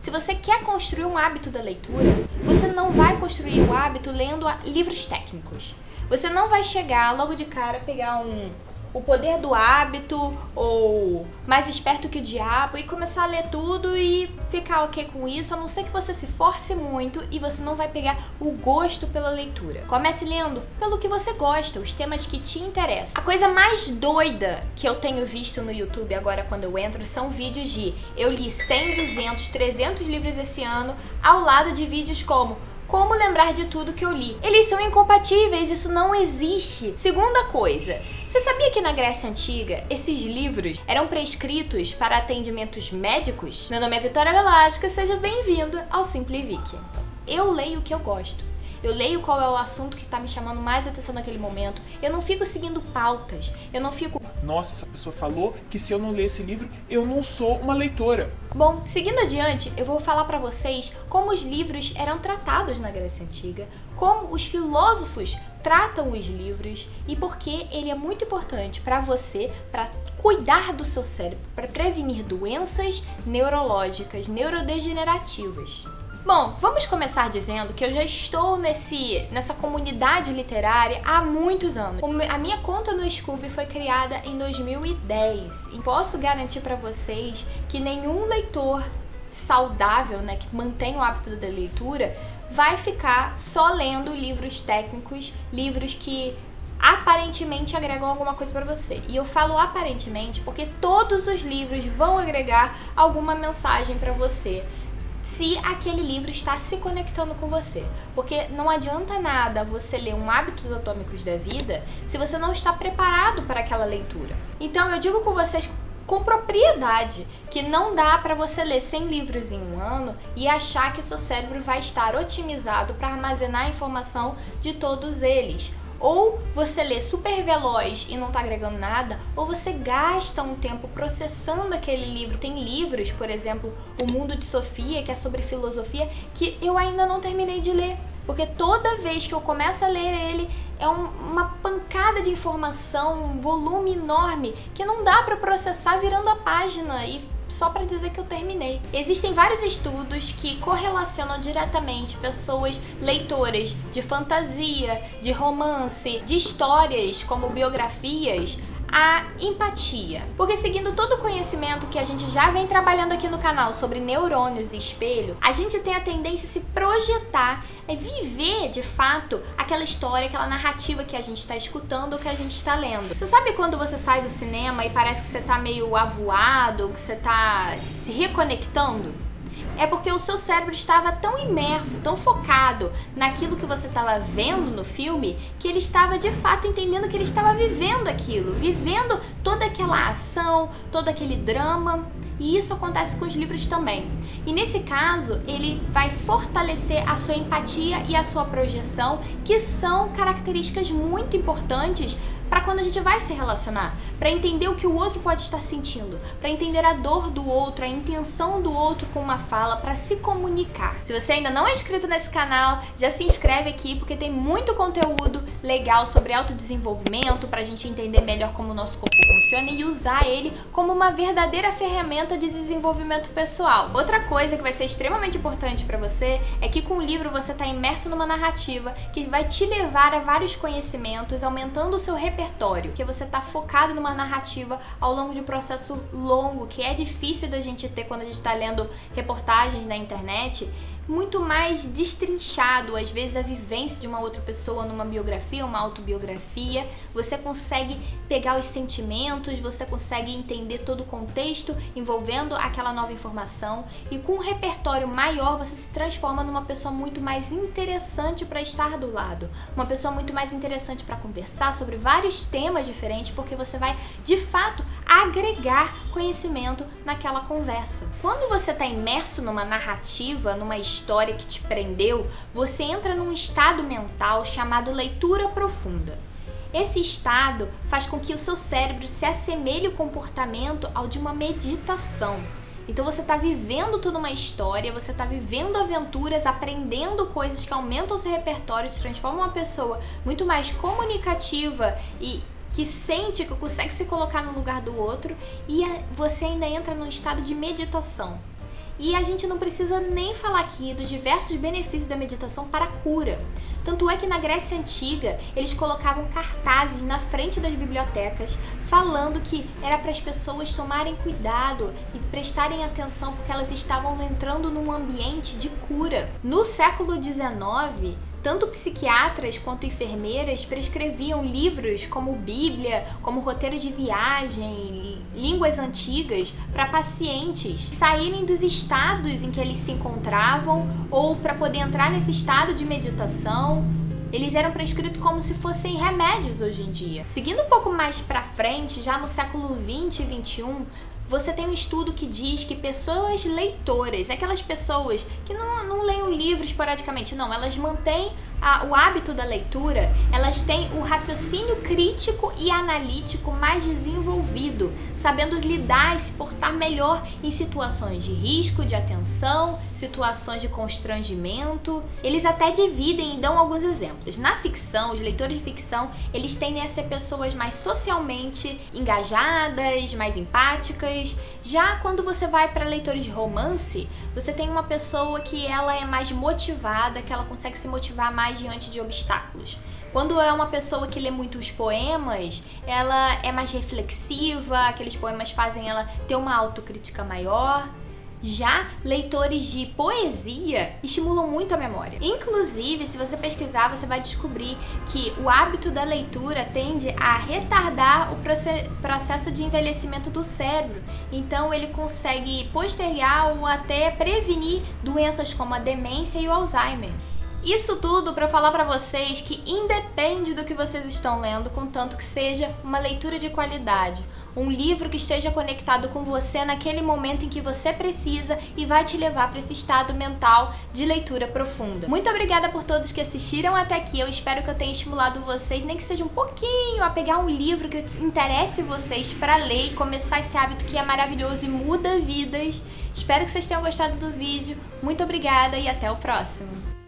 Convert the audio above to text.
Se você quer construir um hábito da leitura, você não vai construir o hábito lendo livros técnicos. Você não vai chegar logo de cara, pegar O Poder do Hábito ou Mais Esperto que o Diabo e começar a ler tudo e ficar ok com isso, a não ser que você se force muito e você não vai pegar o gosto pela leitura. Comece lendo pelo que você gosta, os temas que te interessam. A coisa mais doida que eu tenho visto no YouTube agora quando eu entro são vídeos de eu li 100, 200, 300 livros esse ano, ao lado de vídeos como lembrar de tudo que eu li. Eles são incompatíveis, isso não existe. Segunda coisa, você sabia que na Grécia Antiga esses livros eram prescritos para atendimentos médicos? Meu nome é Vitória Velasco, seja bem-vindo ao Simplivic. Eu leio o que eu gosto. Eu leio qual é o assunto que está me chamando mais atenção naquele momento. Eu não fico seguindo pautas. Eu não fico... Nossa, essa pessoa falou que se eu não ler esse livro, eu não sou uma leitora. Bom, seguindo adiante, eu vou falar para vocês como os livros eram tratados na Grécia Antiga, como os filósofos tratam os livros e por que ele é muito importante para você, para cuidar do seu cérebro, para prevenir doenças neurológicas, neurodegenerativas. Bom, vamos começar dizendo que eu já estou nessa comunidade literária há muitos anos. A minha conta no Scooby foi criada em 2010 e posso garantir para vocês que nenhum leitor saudável, né, que mantém o hábito da leitura, vai ficar só lendo livros técnicos, livros que aparentemente agregam alguma coisa para você. E eu falo aparentemente porque todos os livros vão agregar alguma mensagem para você, se aquele livro está se conectando com você. Porque não adianta nada você ler um Hábitos Atômicos da Vida se você não está preparado para aquela leitura. Então eu digo com vocês com propriedade que não dá para você ler 100 livros em um ano e achar que o seu cérebro vai estar otimizado para armazenar a informação de todos eles. Ou você lê super veloz e não está agregando nada, ou você gasta um tempo processando aquele livro. Tem livros, por exemplo, O Mundo de Sofia, que é sobre filosofia, que eu ainda não terminei de ler. Porque toda vez que eu começo a ler ele, é uma pancada de informação, um volume enorme, que não dá para processar virando a página e só para dizer que eu terminei. Existem vários estudos que correlacionam diretamente pessoas leitoras de fantasia, de romance, de histórias como biografias, a empatia. Porque seguindo todo o conhecimento que a gente já vem trabalhando aqui no canal sobre neurônios e espelho, a gente tem a tendência a se projetar, viver de fato aquela história, aquela narrativa que a gente está escutando ou que a gente está lendo. Você sabe quando você sai do cinema e parece que você está meio avoado, que você está se reconectando? É porque o seu cérebro estava tão imerso, tão focado naquilo que você estava vendo no filme, que ele estava de fato entendendo que ele estava vivendo aquilo, vivendo toda aquela ação, todo aquele drama. E isso acontece com os livros também. E nesse caso, ele vai fortalecer a sua empatia e a sua projeção, que são características muito importantes para quando a gente vai se relacionar, para entender o que o outro pode estar sentindo, para entender a dor do outro, a intenção do outro com uma fala, para se comunicar. Se você ainda não é inscrito nesse canal, já se inscreve aqui porque tem muito conteúdo legal sobre autodesenvolvimento, para a gente entender melhor como o nosso corpo funciona e usar ele como uma verdadeira ferramenta de desenvolvimento pessoal. Outra coisa que vai ser extremamente importante para você é que com o livro você está imerso numa narrativa que vai te levar a vários conhecimentos, aumentando o seu repertório, que você está focado numa narrativa ao longo de um processo longo, que é difícil da gente ter quando a gente está lendo reportagens na internet, muito mais destrinchado, às vezes a vivência de uma outra pessoa numa biografia, uma autobiografia, você consegue pegar os sentimentos, você consegue entender todo o contexto envolvendo aquela nova informação e com um repertório maior você se transforma numa pessoa muito mais interessante para estar do lado, uma pessoa muito mais interessante para conversar sobre vários temas diferentes, porque você vai de fato agregar conhecimento naquela conversa. Quando você está imerso numa narrativa, numa história que te prendeu, você entra num estado mental chamado leitura profunda. Esse estado faz com que o seu cérebro se assemelhe o comportamento ao de uma meditação. Então você está vivendo toda uma história, você está vivendo aventuras, aprendendo coisas que aumentam o seu repertório, te transformam uma pessoa muito mais comunicativa e que sente, que consegue se colocar no lugar do outro, e você ainda entra num estado de meditação. E a gente não precisa nem falar aqui dos diversos benefícios da meditação para a cura. Tanto é que na Grécia Antiga, eles colocavam cartazes na frente das bibliotecas falando que era para as pessoas tomarem cuidado e prestarem atenção porque elas estavam entrando num ambiente de cura. No século XIX, tanto psiquiatras quanto enfermeiras prescreviam livros como Bíblia, como roteiros de viagem, línguas antigas para pacientes saírem dos estados em que eles se encontravam ou para poder entrar nesse estado de meditação. Eles eram prescritos como se fossem remédios hoje em dia. Seguindo um pouco mais para frente, já no século 20 e 21, você tem um estudo que diz que pessoas leitoras, aquelas pessoas que não leem um livro esporadicamente, não, elas mantêm o hábito da leitura, elas têm o raciocínio crítico e analítico mais desenvolvido, sabendo lidar e se portar melhor em situações de risco, de atenção, situações de constrangimento. Eles até dividem e dão alguns exemplos. Na ficção, os leitores de ficção, eles tendem a ser pessoas mais socialmente engajadas, mais empáticas. Já quando você vai para leitores de romance, você tem uma pessoa que ela é mais motivada, que ela consegue se motivar mais diante de obstáculos. Quando é uma pessoa que lê muitos poemas, ela é mais reflexiva, aqueles poemas fazem ela ter uma autocrítica maior. Já leitores de poesia estimulam muito a memória. Inclusive, se você pesquisar, você vai descobrir que o hábito da leitura tende a retardar o processo de envelhecimento do cérebro. Então, ele consegue postergar ou até prevenir doenças como a demência e o Alzheimer. Isso tudo para falar para vocês que independe do que vocês estão lendo, contanto que seja uma leitura de qualidade, um livro que esteja conectado com você naquele momento em que você precisa e vai te levar para esse estado mental de leitura profunda. Muito obrigada por todos que assistiram até aqui, eu espero que eu tenha estimulado vocês, nem que seja um pouquinho, a pegar um livro que interesse vocês para ler e começar esse hábito que é maravilhoso e muda vidas. Espero que vocês tenham gostado do vídeo, muito obrigada e até o próximo!